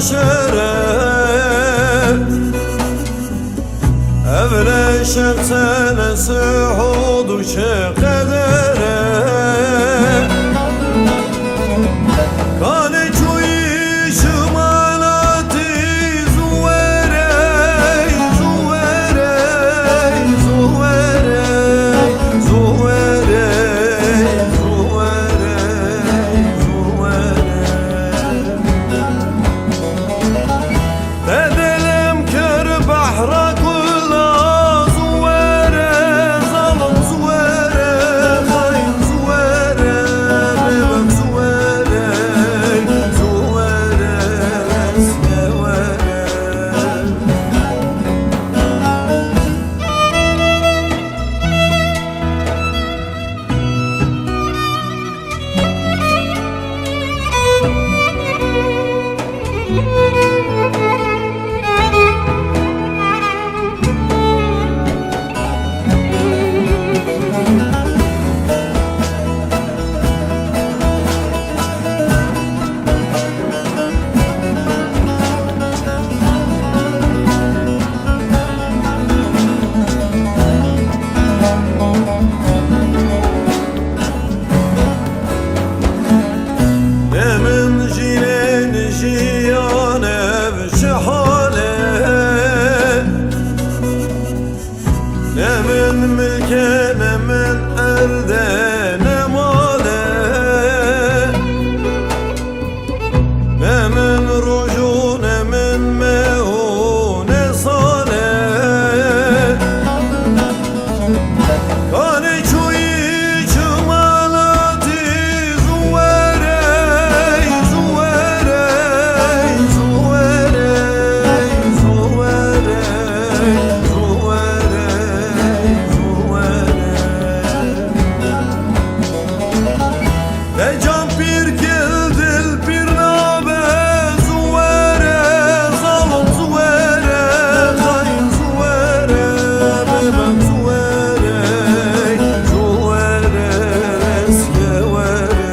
aşere evleşip senesi hudu şekadere kane çuyi şımalati zuvere zuvere zuvere zuvere zuvere zuvere dedelim kör bahra Nemin mülke nemin elde ne male nemin ruju nemin mehu ne sale kane çuyi çumalati zuvere zuvere zuvere zuvere Can bir geldil bir nabe zuvere zalım zuvere kayın zuvere bebem zuvere zuvere eskevere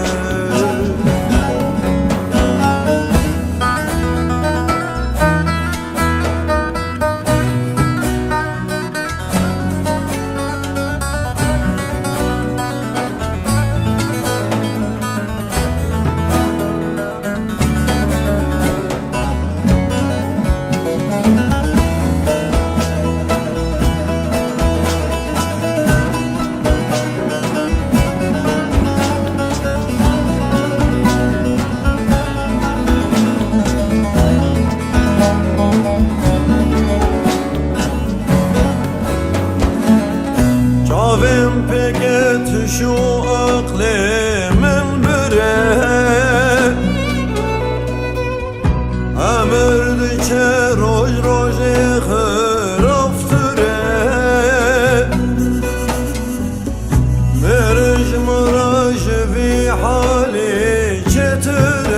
Çavim peket şu aklimin bire Emirdiçe roj roji xıraftıre Mirij miraj vi hali çetir